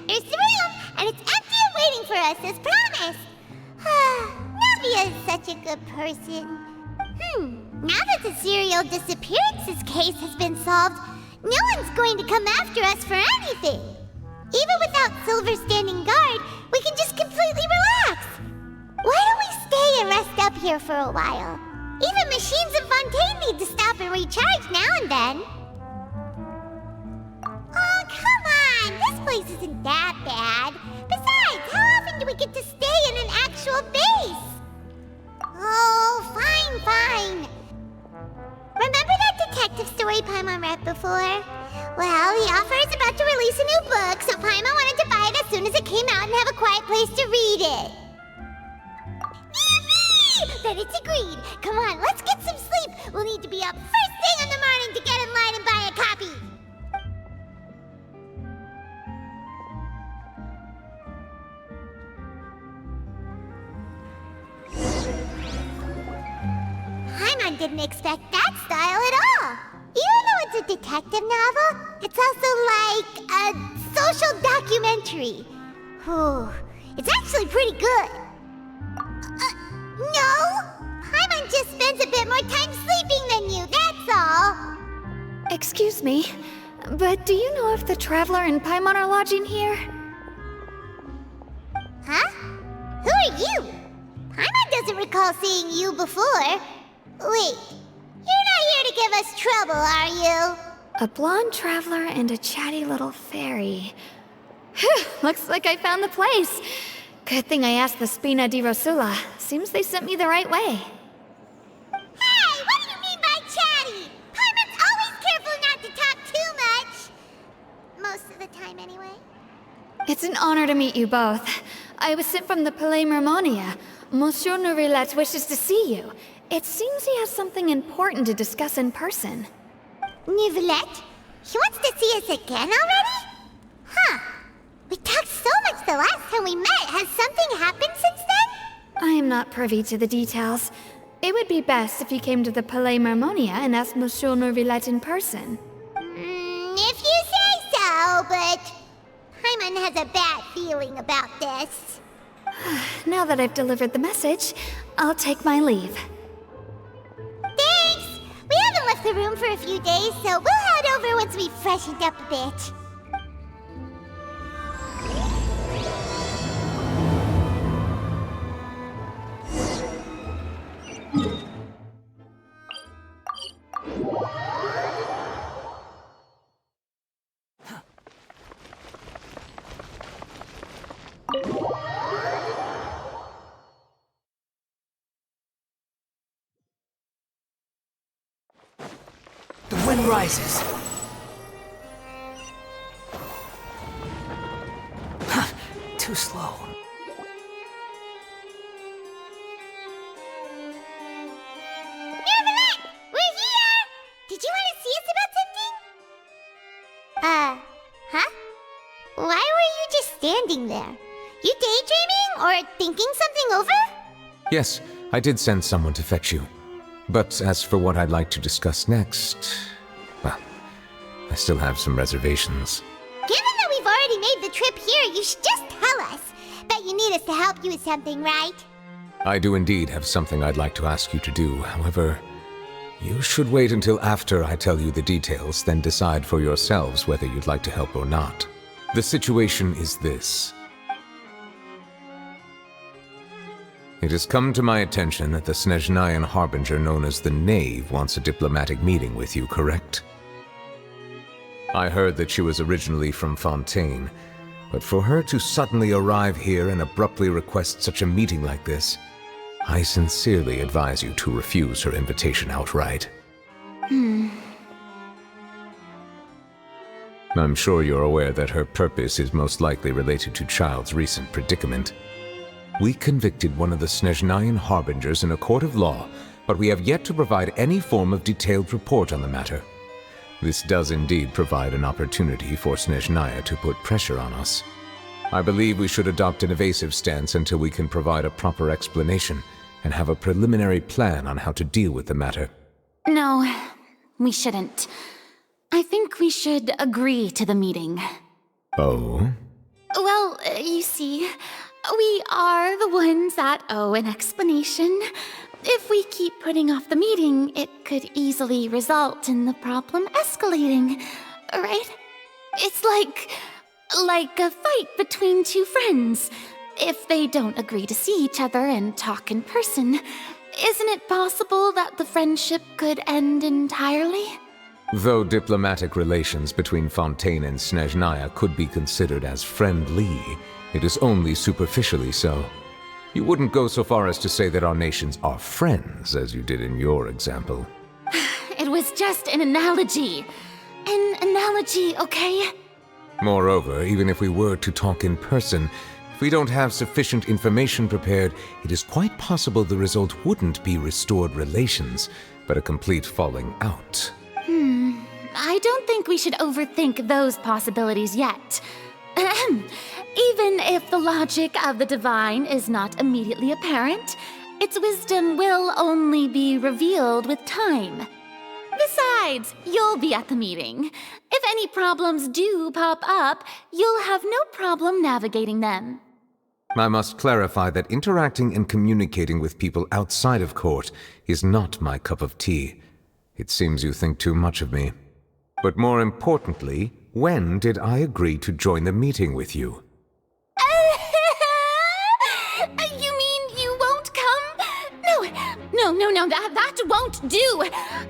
Here's the room, and it's empty and waiting for us, as promised. Navia is such a good person. Now that the serial disappearances case has been solved, no one's going to come after us for anything. Even without Silver standing guard, we can just completely relax. Why don't we stay and rest up here for a while? Even machines in Fontaine need to stop and recharge now and then. Oh, come on! This place isn't that bad. Besides, how often do we get to stay in an actual base? Oh, fine. Remember that detective story Paimon read before? Well, the author is about to release a new book, so Paimon wanted to buy it as soon as it came out and have a quiet place to read it. Yippee! Then it's agreed. Come on, let's get some sleep. We'll need to be up first thing in the morning to get in line and buy a copy. Paimon didn't expect that style at all. Even though it's a detective novel, it's also like a social documentary. It's actually pretty good. No! Paimon just spends a bit more time sleeping than you, that's all. Excuse me, but do you know if the Traveler and Paimon are lodging here? Huh? Who are you? Paimon doesn't recall seeing you before. Wait, you're not here to give us trouble, are you? A blonde traveler and a chatty little fairy. Whew, looks like I found the place. Good thing I asked the Spina di Rosula. Seems they sent me the right way. Hey, what do you mean by chatty? Paimon's always careful not to talk too much. Most of the time, anyway. It's an honor to meet you both. I was sent from the Palais Mermonia. Monsieur Neuvillette wishes to see you. It seems he has something important to discuss in person. Neuvillette? He wants to see us again already? Huh. We talked so much the last time we met. Has something happened since then? I am not privy to the details. It would be best if you came to the Palais Mermonia and asked Monsieur Neuvillette in person. If you say so, but Paimon has a bad feeling about this. Now that I've delivered the message, I'll take my leave. Thanks! We haven't left the room for a few days, so we'll head over once we've freshened up a bit. The wind rises. Too slow. Neuvillette! We're here! Did you want to see us about something? Huh? Why were you just standing there? You daydreaming or thinking something over? Yes, I did send someone to fetch you. But as for what I'd like to discuss next, well, I still have some reservations. Given that we've already made the trip here, you should just tell us. Bet you need us to help you with something, right? I do indeed have something I'd like to ask you to do. However, you should wait until after I tell you the details, then decide for yourselves whether you'd like to help or not. The situation is this. It has come to my attention that the Snezhnayan harbinger known as the Knave wants a diplomatic meeting with you, correct? I heard that she was originally from Fontaine, but for her to suddenly arrive here and abruptly request such a meeting like this, I sincerely advise you to refuse her invitation outright. I'm sure you're aware that her purpose is most likely related to Childe's recent predicament. We convicted one of the Snezhnayan harbingers in a court of law, but we have yet to provide any form of detailed report on the matter. This does indeed provide an opportunity for Snezhnaya to put pressure on us. I believe we should adopt an evasive stance until we can provide a proper explanation and have a preliminary plan on how to deal with the matter. No, we shouldn't. I think we should agree to the meeting. Oh? Well, you see, we are the ones that owe an explanation. If we keep putting off the meeting, it could easily result in the problem escalating, right? It's like a fight between two friends. If they don't agree to see each other and talk in person, isn't it possible that the friendship could end entirely? Though diplomatic relations between Fontaine and Snezhnaya could be considered as friendly, it is only superficially so. You wouldn't go so far as to say that our nations are friends, as you did in your example. It was just an analogy. An analogy, okay? Moreover, even if we were to talk in person, if we don't have sufficient information prepared, it is quite possible the result wouldn't be restored relations, but a complete falling out. I don't think we should overthink those possibilities yet. Even if the logic of the divine is not immediately apparent, its wisdom will only be revealed with time. Besides, you'll be at the meeting. If any problems do pop up, you'll have no problem navigating them. I must clarify that interacting and communicating with people outside of court is not my cup of tea. It seems you think too much of me. But more importantly, when did I agree to join the meeting with you? You mean you won't come? No, that won't do.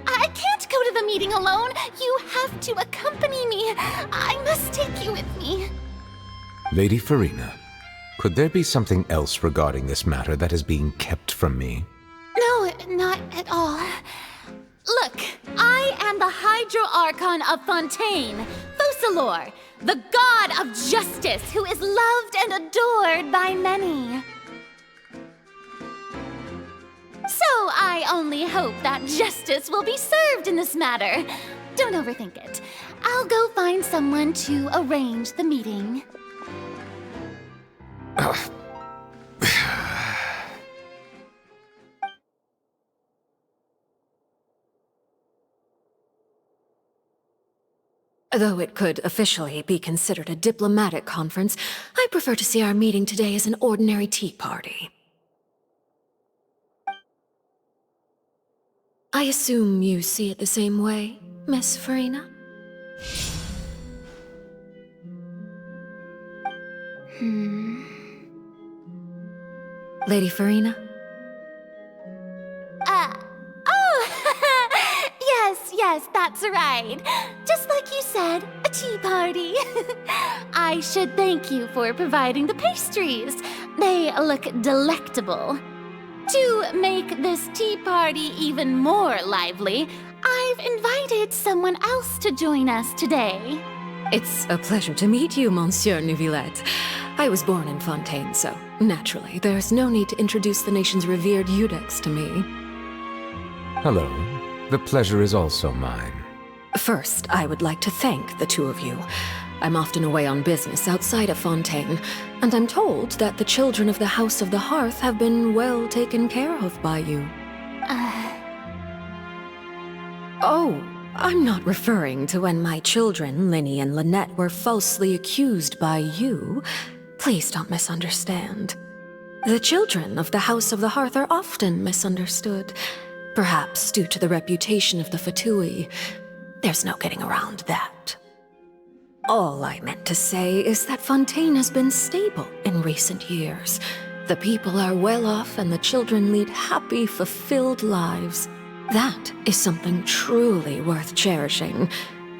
I can't go to the meeting alone. You have to accompany me. I must take you with me. Lady Furina, could there be something else regarding this matter that is being kept from me? No, not at all. Look, I am the Hydro Archon of Fontaine, Focalor, the god of justice who is loved and adored by many. So I only hope that justice will be served in this matter. Don't overthink it. I'll go find someone to arrange the meeting. Though it could officially be considered a diplomatic conference, I prefer to see our meeting today as an ordinary tea party. I assume you see it the same way, Miss Furina? Lady Furina? Yes, that's right. Just like you said, a tea party. I should thank you for providing the pastries. They look delectable. To make this tea party even more lively, I've invited someone else to join us today. It's a pleasure to meet you, Monsieur Neuvillette. I was born in Fontaine, so naturally, there's no need to introduce the nation's revered Eudex to me. Hello. The pleasure is also mine. First, I would like to thank the two of you. I'm often away on business outside of Fontaine, and I'm told that the children of the House of the Hearth have been well taken care of by you. Oh, I'm not referring to when my children, Linny and Lynette, were falsely accused by you. Please don't misunderstand. The children of the House of the Hearth are often misunderstood. Perhaps due to the reputation of the Fatui. There's no getting around that. All I meant to say is that Fontaine has been stable in recent years. The people are well off and the children lead happy, fulfilled lives. That is something truly worth cherishing,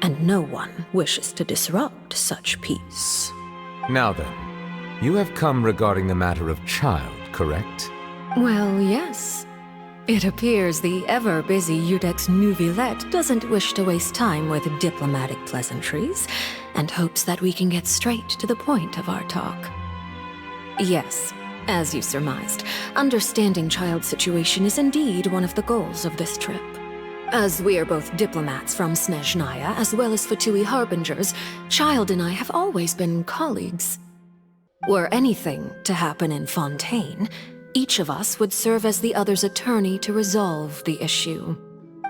and no one wishes to disrupt such peace. Now then, you have come regarding the matter of Childe, correct? Well, yes. It appears the ever-busy Eudex Neuvillette doesn't wish to waste time with diplomatic pleasantries, and hopes that we can get straight to the point of our talk. Yes, as you surmised, understanding Childe's situation is indeed one of the goals of this trip. As we are both diplomats from Snezhnaya as well as Fatui harbingers, Childe and I have always been colleagues. Were anything to happen in Fontaine, each of us would serve as the other's attorney to resolve the issue.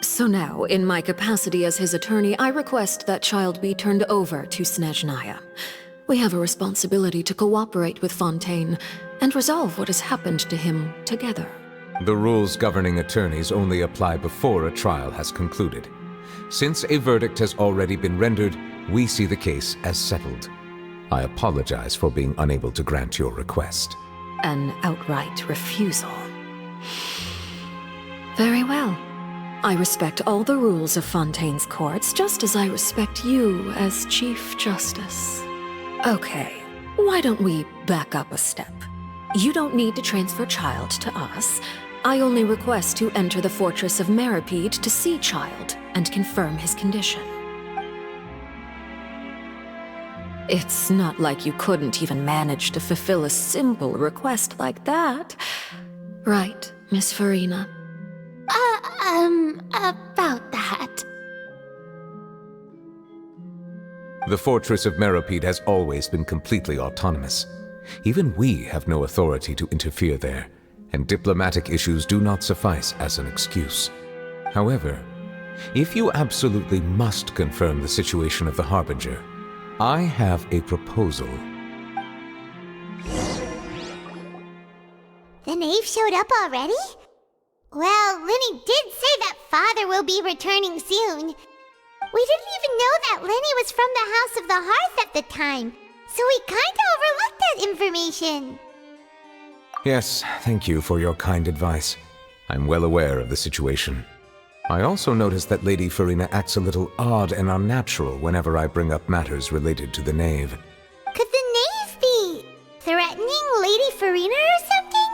So now, in my capacity as his attorney, I request that Childe be turned over to Snezhnaya. We have a responsibility to cooperate with Fontaine and resolve what has happened to him together. The rules governing attorneys only apply before a trial has concluded. Since a verdict has already been rendered, we see the case as settled. I apologize for being unable to grant your request. An outright refusal. Very well. I respect all the rules of Fontaine's courts, just as I respect you as Chief Justice. Okay, why don't we back up a step? You don't need to transfer Childe to us. I only request to enter the fortress of Meripede to see Childe and confirm his condition. It's not like you couldn't even manage to fulfill a simple request like that. Right, Miss Furina? About that. The fortress of Meripede has always been completely autonomous. Even we have no authority to interfere there, and diplomatic issues do not suffice as an excuse. However, if you absolutely must confirm the situation of the Harbinger, I have a proposal. The knave showed up already? Well, Lenny did say that Father will be returning soon. We didn't even know that Lenny was from the House of the Hearth at the time, so we kinda overlooked that information. Yes, thank you for your kind advice. I'm well aware of the situation. I also noticed that Lady Furina acts a little odd and unnatural whenever I bring up matters related to the knave. Could the knave be threatening Lady Furina or something?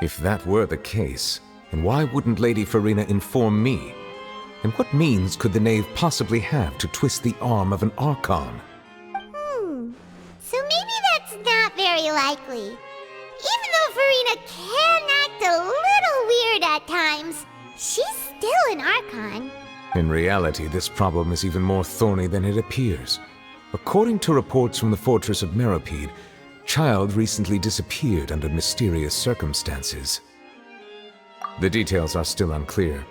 If that were the case, then why wouldn't Lady Furina inform me? And what means could the knave possibly have to twist the arm of an Archon? So maybe that's not very likely. Even though Furina can act a little weird at times, she's still an Archon. In reality, this problem is even more thorny than it appears. According to reports from the fortress of Meripede, Childe recently disappeared under mysterious circumstances. The details are still unclear.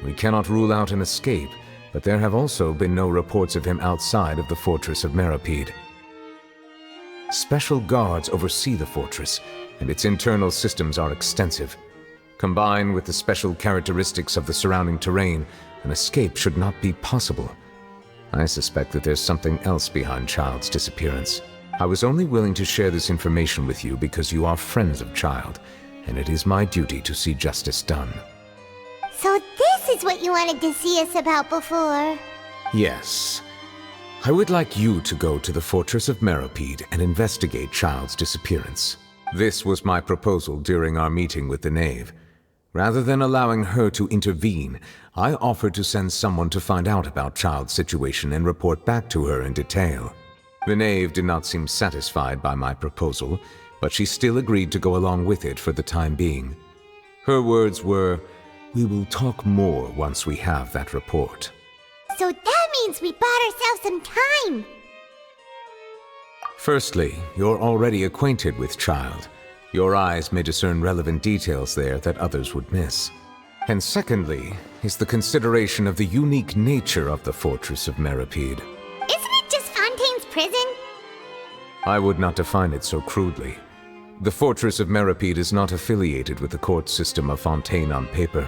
We cannot rule out an escape, but there have also been no reports of him outside of the fortress of Meripede. Special guards oversee the fortress, and its internal systems are extensive. Combined with the special characteristics of the surrounding terrain, an escape should not be possible. I suspect that there's something else behind Childe's disappearance. I was only willing to share this information with you because you are friends of Childe, and it is my duty to see justice done. So this is what you wanted to see us about before. Yes. I would like you to go to the fortress of Meripede and investigate Childe's disappearance. This was my proposal during our meeting with the knave. Rather than allowing her to intervene, I offered to send someone to find out about Childe's situation and report back to her in detail. The knave did not seem satisfied by my proposal, but she still agreed to go along with it for the time being. Her words were, "We will talk more once we have that report." So that means we bought ourselves some time. Firstly, you're already acquainted with Childe. Your eyes may discern relevant details there that others would miss. And secondly, is the consideration of the unique nature of the fortress of Meripede. Isn't it just Fontaine's prison? I would not define it so crudely. The fortress of Meripede is not affiliated with the court system of Fontaine on paper.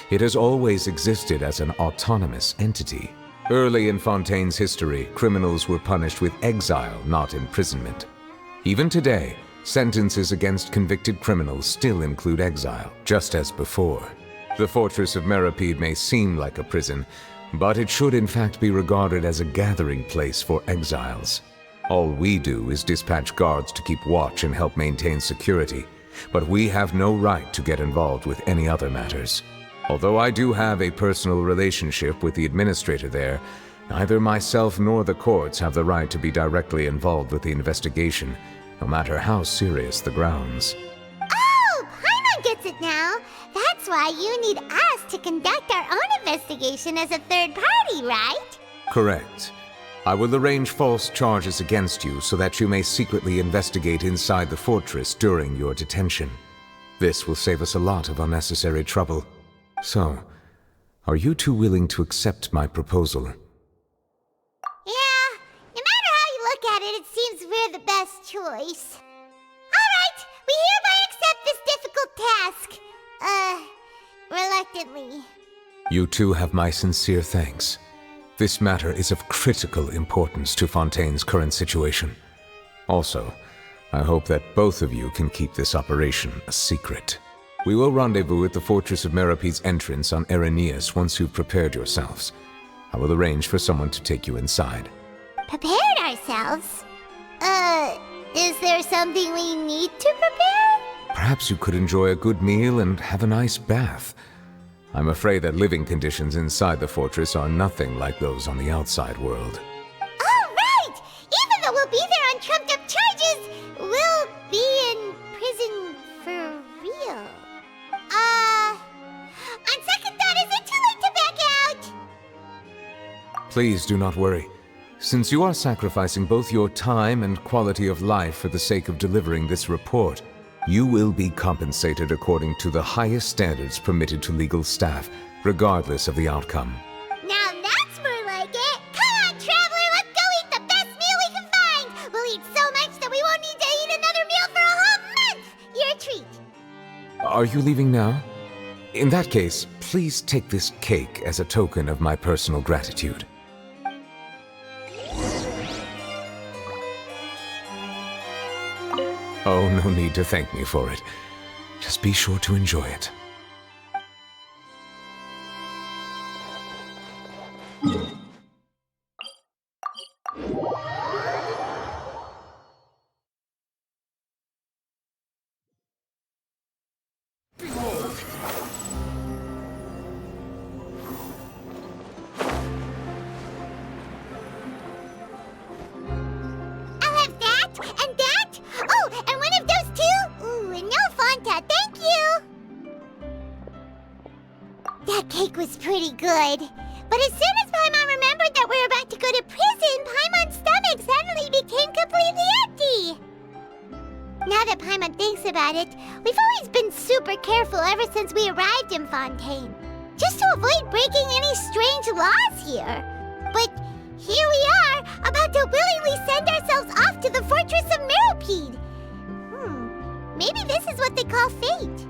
It has always existed as an autonomous entity. Early in Fontaine's history, criminals were punished with exile, not imprisonment. Even today, sentences against convicted criminals still include exile, just as before. The fortress of Meripede may seem like a prison, but it should in fact be regarded as a gathering place for exiles. All we do is dispatch guards to keep watch and help maintain security, but we have no right to get involved with any other matters. Although I do have a personal relationship with the administrator there, neither myself nor the courts have the right to be directly involved with the investigation, no matter how serious the grounds. Oh, Paimon gets it now. That's why you need us to conduct our own investigation as a third party, right? Correct. I will arrange false charges against you so that you may secretly investigate inside the fortress during your detention. This will save us a lot of unnecessary trouble. So, are you two willing to accept my proposal? Yeah, no matter how you look at it, it seems we're the best choice. Alright, we hereby accept this difficult task. Reluctantly. You two have my sincere thanks. This matter is of critical importance to Fontaine's current situation. Also, I hope that both of you can keep this operation a secret. We will rendezvous at the Fortress of Meropede's entrance on Erinius once you've prepared yourselves. I will arrange for someone to take you inside. Prepared ourselves? Is there something we need to prepare? Perhaps you could enjoy a good meal and have a nice bath. I'm afraid that living conditions inside the fortress are nothing like those on the outside world. Oh, right! Even though we'll be there on trumped-up charges, we'll be in prison for real. On second thought, is it too late to back out? Please do not worry. Since you are sacrificing both your time and quality of life for the sake of delivering this report, you will be compensated according to the highest standards permitted to legal staff, regardless of the outcome. Now that's more like it! Come on, traveler, let's go eat the best meal we can find! We'll eat so much that we won't need to eat another meal for a whole month! You're a treat. Are you leaving now? In that case, please take this cake as a token of my personal gratitude. Oh, no need to thank me for it. Just be sure to enjoy it. I'll have that, and that! Oh, and one of those two! Ooh, and no Fanta, thank you! That cake was pretty good. But as soon as Paimon remembered that we were about to go to prison, Paimon's stomach suddenly became completely empty! Now that Paimon thinks about it, we've always been super careful ever since we arrived in Fontaine. Just to avoid breaking any strange laws here. But here we are, about to willingly send ourselves off to the Fortress of Meropede. Maybe this is what they call fate.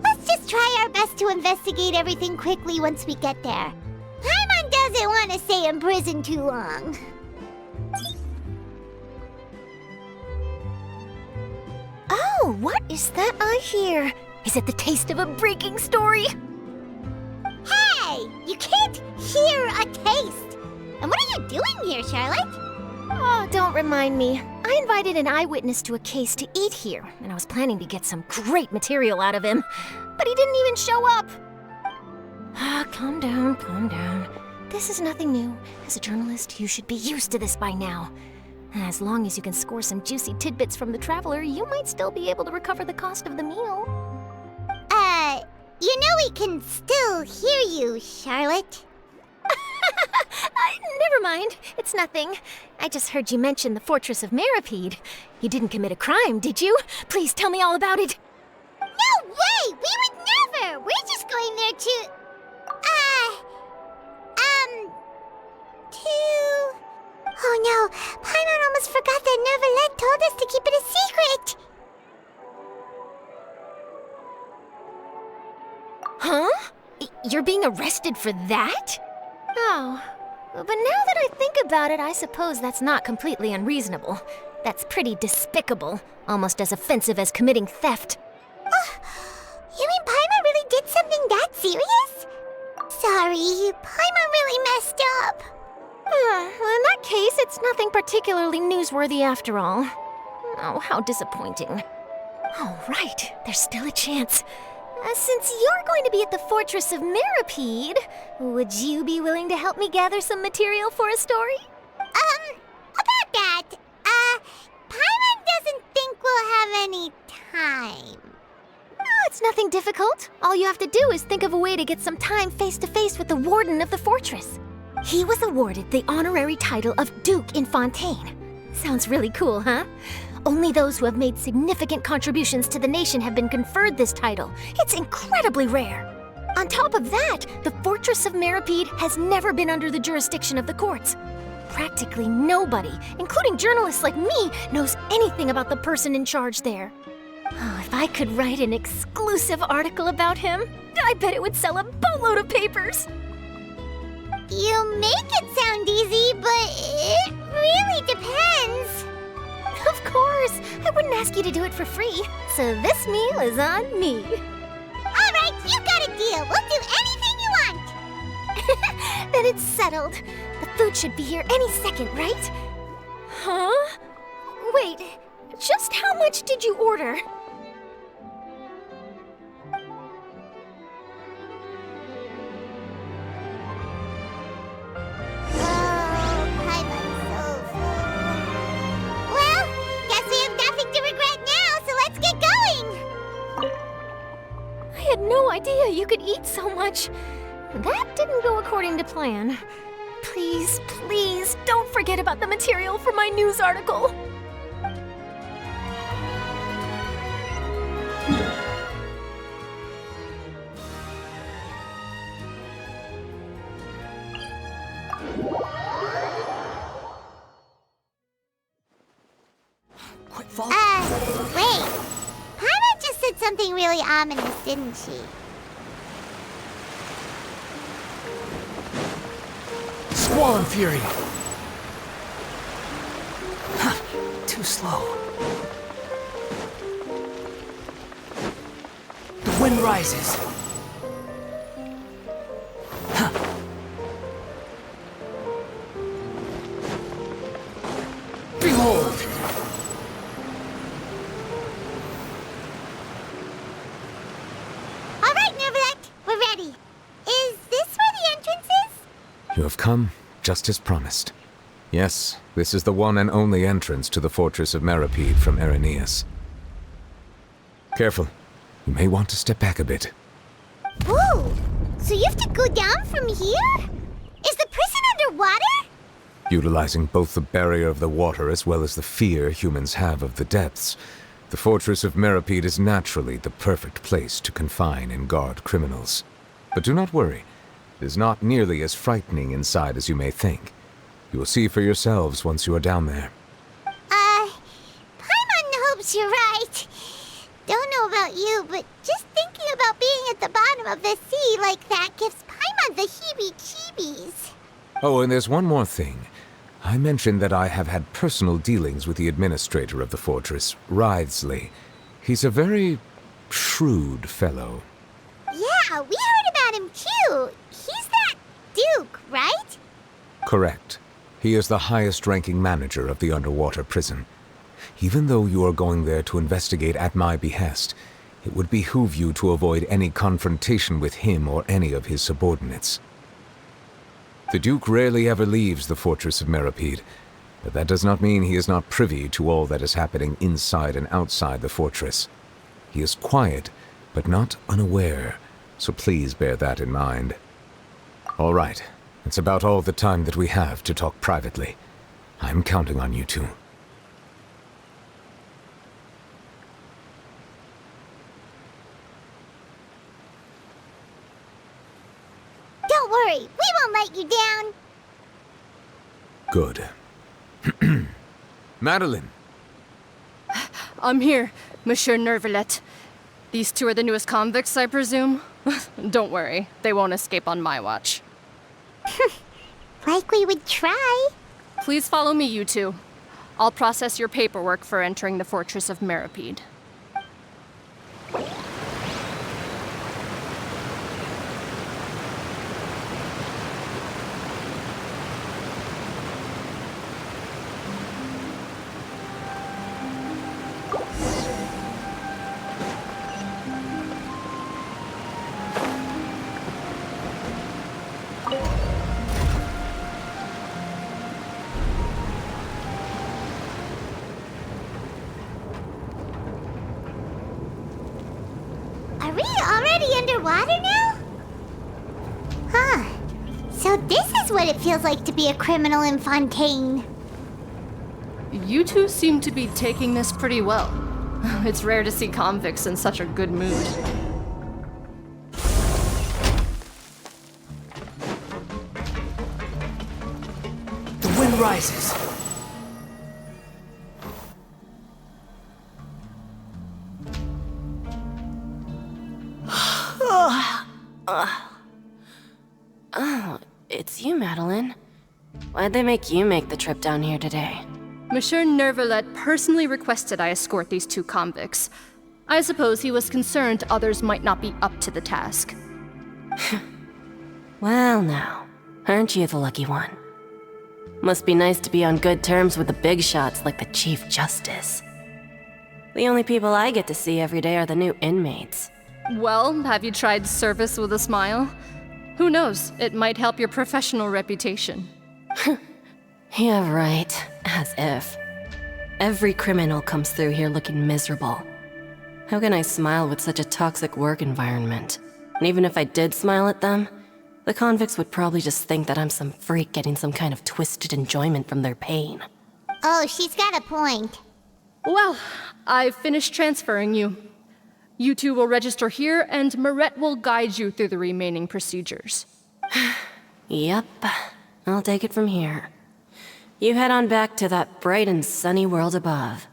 Let's just try our best to investigate everything quickly once we get there. Paimon doesn't want to stay in prison too long. Oh, what is that I hear? Is it the taste of a breaking story? Hey! You can't hear a taste! And what are you doing here, Charlotte? Oh, don't remind me. I invited an eyewitness to a case to eat here, and I was planning to get some great material out of him. But he didn't even show up. Calm down, calm down. This is nothing new. As a journalist, you should be used to this by now. As long as you can score some juicy tidbits from the traveler, you might still be able to recover the cost of the meal. You know we can still hear you, Charlotte. Never mind. It's nothing. I just heard you mention the Fortress of Meropede. You didn't commit a crime, did you? Please tell me all about it. No way! We would never! We're just going there to... Oh no, Paimon almost forgot that Neuvillette told us to keep it a secret! Huh? You're being arrested for that? Oh, but now that I think about it, I suppose that's not completely unreasonable. That's pretty despicable, almost as offensive as committing theft. You mean Paimon really did something that serious? Sorry, Paimon really messed up. Well, in that case, it's nothing particularly newsworthy after all. Oh, how disappointing. All right, there's still a chance. Since you're going to be at the Fortress of Meropede, would you be willing to help me gather some material for a story? About that, Paimon doesn't think we'll have any time. Oh, it's nothing difficult. All you have to do is think of a way to get some time face-to-face with the warden of the fortress. He was awarded the honorary title of Duke in Fontaine. Sounds really cool, huh? Only those who have made significant contributions to the nation have been conferred this title. It's incredibly rare. On top of that, the Fortress of Meropede has never been under the jurisdiction of the courts. practically nobody, including journalists like me, knows anything about the person in charge there. Oh, if I could write an exclusive article about him, I bet it would sell a boatload of papers. You make it sound easy, but it really depends. Of course, I wouldn't ask you to do it for free, so this meal is on me. All right, you got a deal. We'll do anything you want. Then it's settled. The food should be here any second, right? Huh? Wait, just how much did you order? Paimon's so full. Well, guess we have nothing to regret now, so let's get going. I had no idea you could eat so much. That didn't go according to plan. Please, please, don't forget about the material for my news article. Quick, fall. Wait. Paimon just said something really ominous, didn't she? Squall and Fury. Huh, too slow. The wind rises. Huh. Behold! All right, Neuvillette, we're ready. Is this where the entrance is? You have come, just as promised. Yes, this is the one and only entrance to the fortress of Meripede from Araneus. Careful. You may want to step back a bit. Whoa! So you have to go down from here? Is the prison underwater? Utilizing both the barrier of the water as well as the fear humans have of the depths, the fortress of Meripede is naturally the perfect place to confine and guard criminals. But do not worry. It is not nearly as frightening inside as you may think. You will see for yourselves once you are down there. Paimon hopes you're right. Don't know about you, but just thinking about being at the bottom of the sea like that gives Paimon the heebie-jeebies. Oh, and there's one more thing. I mentioned that I have had personal dealings with the administrator of the fortress, Wriothesley. He's a very shrewd fellow. Yeah, we heard about him too. He's that Duke, right? Correct. He is the highest-ranking manager of the underwater prison. Even though you are going there to investigate at my behest, it would behoove you to avoid any confrontation with him or any of his subordinates. The Duke rarely ever leaves the fortress of Meripede, but that does not mean he is not privy to all that is happening inside and outside the fortress. He is quiet, but not unaware, so please bear that in mind. All right, it's about all the time that we have to talk privately. I'm counting on you two. Don't worry, we won't let you down. Good. Madeline! I'm here, Monsieur Neuvillette. These two are the newest convicts, I presume? Don't worry, they won't escape on my watch. Like we would try. Please follow me, you two. I'll process your paperwork for entering the Fortress of Meripede. Are we already underwater now? Huh. So this is what it feels like to be a criminal in Fontaine. You two seem to be taking this pretty well. It's rare to see convicts in such a good mood. The wind Wind rises. Oh, it's you, Madeline. Why'd they make you make the trip down here today? Monsieur Neuvillette personally requested I escort these two convicts. I suppose he was concerned others might not be up to the task. Well now, aren't you the lucky one? Must be nice to be on good terms with the big shots like the Chief Justice. The only people I get to see every day are the new inmates. Well, have you tried service with a smile? Who knows, it might help your professional reputation. Yeah, right. As if. Every criminal comes through here looking miserable. How can I smile with such a toxic work environment? And even if I did smile at them, the convicts would probably just think that I'm some freak getting some kind of twisted enjoyment from their pain. Oh, she's got a point. Well, I've finished transferring you. You two will register here, and Mirette will guide you through the remaining procedures. Yep, I'll take it from here. You head on back to that bright and sunny world above.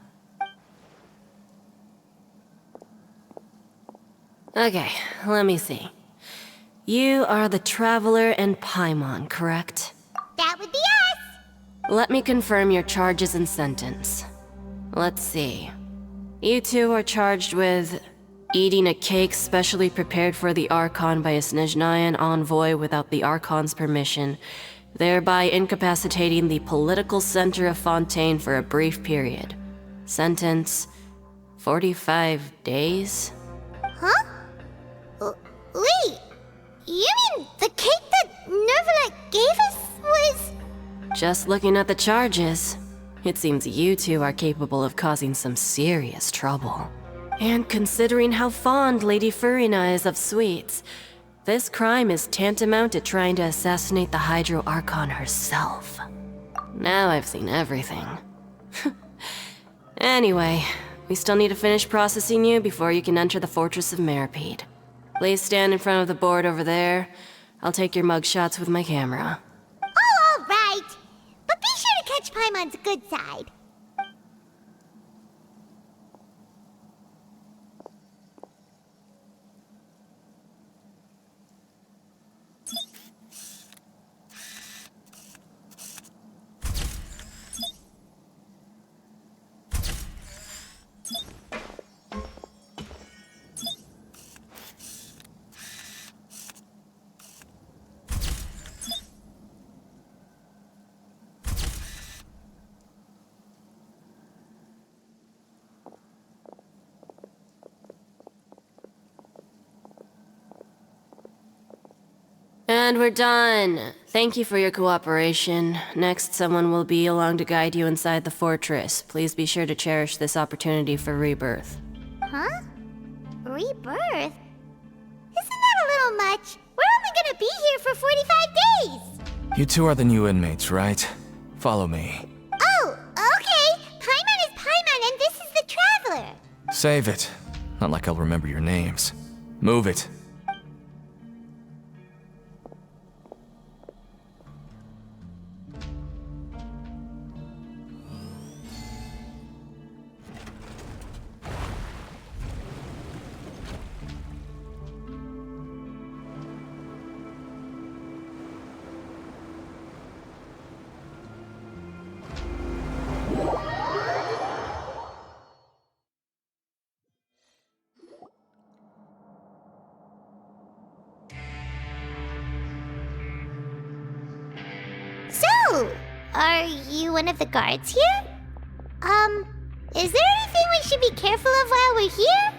Okay, let me see. You are the Traveler and Paimon, correct? That would be us! Let me confirm your charges and sentence. Let's see. You two are charged with eating a cake specially prepared for the Archon by a Snezhnayan envoy without the Archon's permission, thereby incapacitating the political center of Fontaine for a brief period. Sentence: 45 days? Huh? Wait, you mean the cake that Neuvillette gave us was... Just looking at the charges, it seems you two are capable of causing some serious trouble. And considering how fond Lady Furina is of sweets, this crime is tantamount to trying to assassinate the Hydro Archon herself. Now I've seen everything. Anyway, we still need to finish processing you before you can enter the Fortress of Meripede. Please stand in front of the board over there. I'll take your mugshots with my camera. Oh, all right. But be sure to catch Paimon's good side. And we're done. Thank you for your cooperation. Next, someone will be along to guide you inside the fortress. Please be sure to cherish this opportunity for rebirth. Huh? Rebirth? Isn't that a little much? We're only gonna be here for 45 days! You two are the new inmates, right? Follow me. Oh, okay! Paimon is Paimon and this is the Traveler! Save it. Not like I'll remember your names. Move it. So, are you one of the guards here? Is there anything we should be careful of while we're here?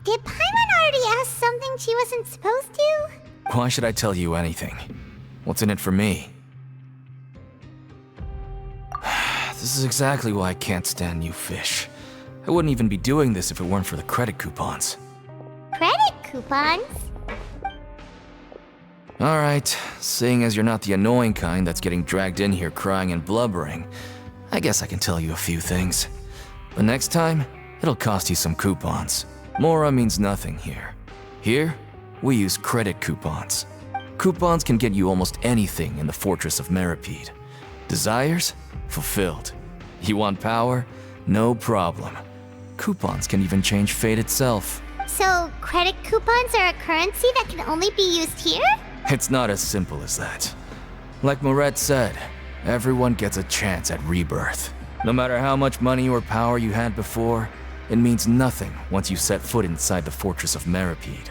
Did Paimon already ask something she wasn't supposed to? Why should I tell you anything? What's in it for me? This is exactly why I can't stand new fish. I wouldn't even be doing this if it weren't for the credit coupons. Credit coupons? Alright, seeing as you're not the annoying kind that's getting dragged in here crying and blubbering, I guess I can tell you a few things. But next time, it'll cost you some coupons. Mora means nothing here. Here, We use credit coupons. Coupons can get you almost anything in the Fortress of Meripede. Desires? Fulfilled. You want power? No problem. Coupons can even change fate itself. So, credit coupons are a currency that can only be used here? It's not as simple as that. Like Moret said, everyone gets a chance at rebirth. No matter how much money or power you had before, it means nothing once you set foot inside the Fortress of Meripede.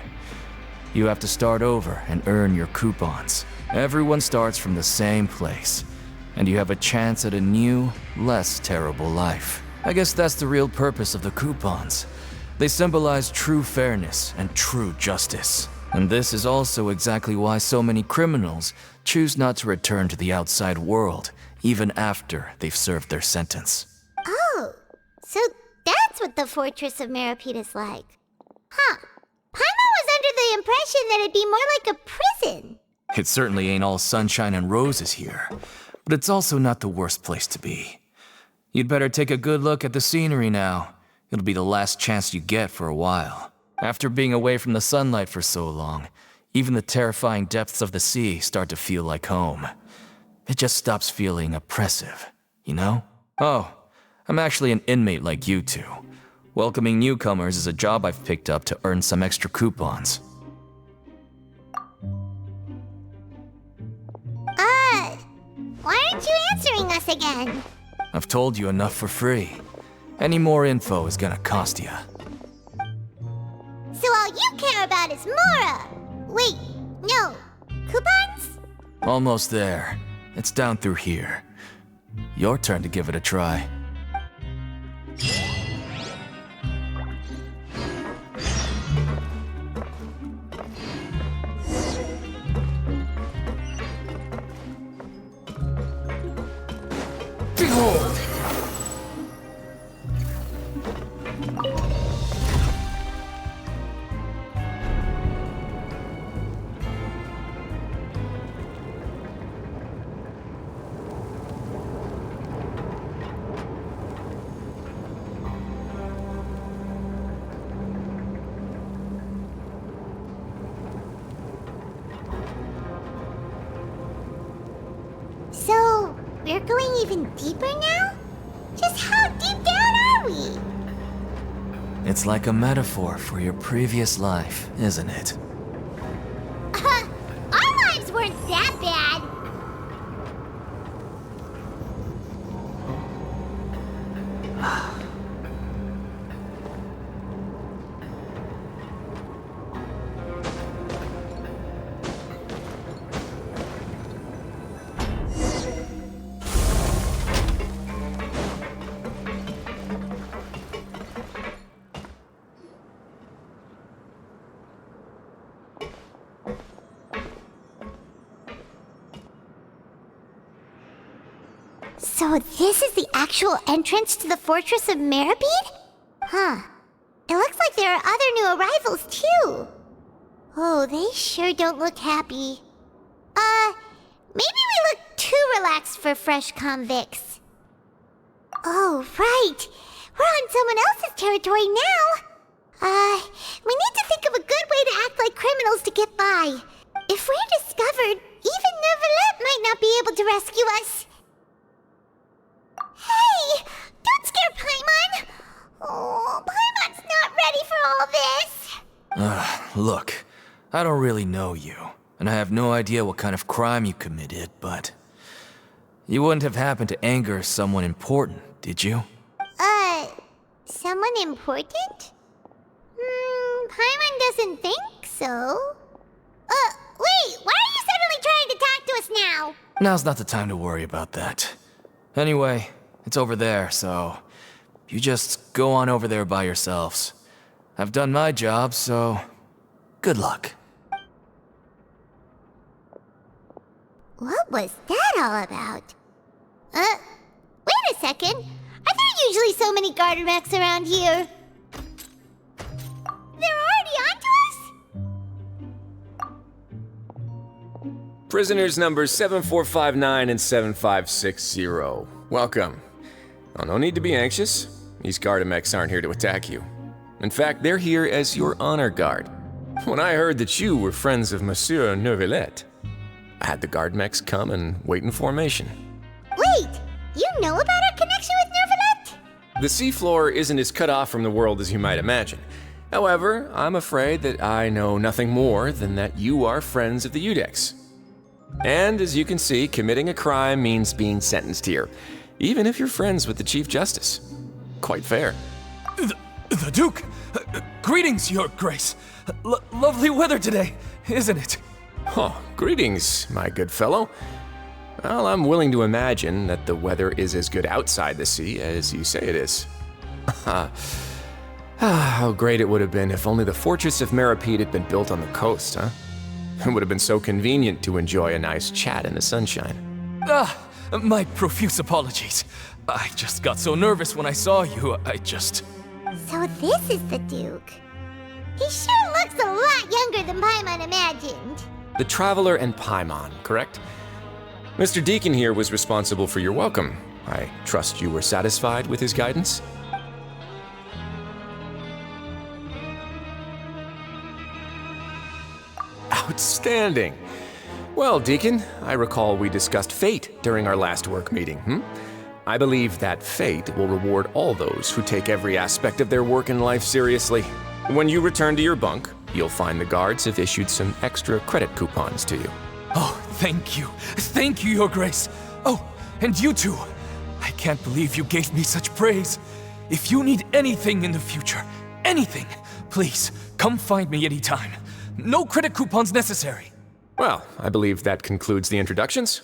You have to start over and earn your coupons. Everyone starts from the same place, and you have a chance at a new, less terrible life. I guess that's the real purpose of the coupons. They symbolize true fairness and true justice. And this is also exactly why so many criminals choose not to return to the outside world, even after they've served their sentence. Oh, so that's what the Fortress of Meripede is like. Huh. Paimon was under the impression that it'd be more like a prison. It certainly ain't all sunshine and roses here, but it's also not the worst place to be. You'd better take a good look at the scenery now. It'll be the last chance you get for a while. After being away from the sunlight for so long, even the terrifying depths of the sea start to feel like home. It just stops feeling oppressive, you know? Oh, I'm actually an inmate like you two. Welcoming newcomers is a job I've picked up to earn some extra coupons. Why aren't you answering us again? I've told you enough for free. Any more info is gonna cost you. So all you care about is Mora! Wait, no. Coupons? Almost there. It's down through here. Your turn to give it a try. Behold! So, we're going even deeper now? Just how deep down are we? It's like a metaphor for your previous life, isn't it? Our lives weren't that bad. So this is the actual entrance to the Fortress of Meripede? Huh. It looks like there are other new arrivals, too. Oh, they sure don't look happy. Maybe we look too relaxed for fresh convicts. Oh, right. We're on someone else's territory now. We need to think of a good way to act like criminals to get by. If we're discovered, even Neuvillette might not be able to rescue us. Hey! Don't scare Paimon! Oh, Paimon's not ready for all this! Look, I don't really know you, and I have no idea what kind of crime you committed, but... You wouldn't have happened to anger someone important, did you? Someone important? Paimon doesn't think so. Wait, why are you suddenly trying to talk to us now? Now's not the time to worry about that. Anyway, it's over there, so... You just go on over there by yourselves. I've done my job, so... Good luck. What was that all about? Wait a second. Are there usually so many garter mechs around here? They're already onto us? Prisoners numbers 7459 and 7560. Welcome. Oh, no need to be anxious. These garter mechs aren't here to attack you. In fact, they're here as your honor guard. When I heard that you were friends of Monsieur Neuvillette, I had the guard mechs come and wait in formation. Wait, you know about our connection with Neuvillette? The seafloor isn't as cut off from the world as you might imagine. However, I'm afraid that I know nothing more than that you are friends of the Udex. And as you can see, committing a crime means being sentenced here, even if you're friends with the Chief Justice. Quite fair. The Duke! Greetings, Your Grace. Lovely weather today, isn't it? Oh, greetings, my good fellow. Well, I'm willing to imagine that the weather is as good outside the sea as you say it is. How great it would have been if only the Fortress of Meripede had been built on the coast, huh? It would have been so convenient to enjoy a nice chat in the sunshine. My profuse apologies. I just got so nervous when I saw you, So this is the Duke. He sure looks a lot younger than Paimon imagined. The Traveler and Paimon, correct? Mr. Deacon here was responsible for your welcome. I trust you were satisfied with his guidance? Outstanding. Well, Deacon, I recall we discussed fate during our last work meeting, I believe that fate will reward all those who take every aspect of their work in life seriously. When you return to your bunk, you'll find the guards have issued some extra credit coupons to you. Oh, thank you. Thank you, Your Grace. Oh, and you too. I can't believe you gave me such praise. If you need anything in the future, anything, please, come find me anytime. No credit coupons necessary. Well, I believe that concludes the introductions.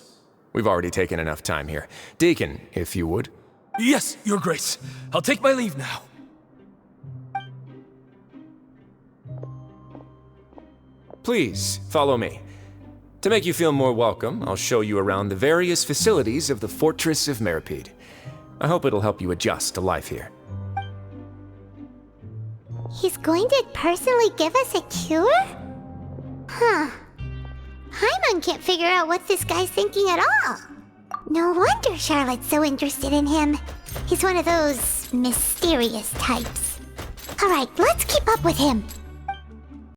We've already taken enough time here. Deacon, if you would. Yes, Your Grace. I'll take my leave now. Please, follow me. To make you feel more welcome, I'll show you around the various facilities of the Fortress of Meripede. I hope it'll help you adjust to life here. He's going to personally give us a cure? Huh. Paimon can't figure out what this guy's thinking at all. No wonder Charlotte's so interested in him. He's one of those mysterious types. Alright, let's keep up with him.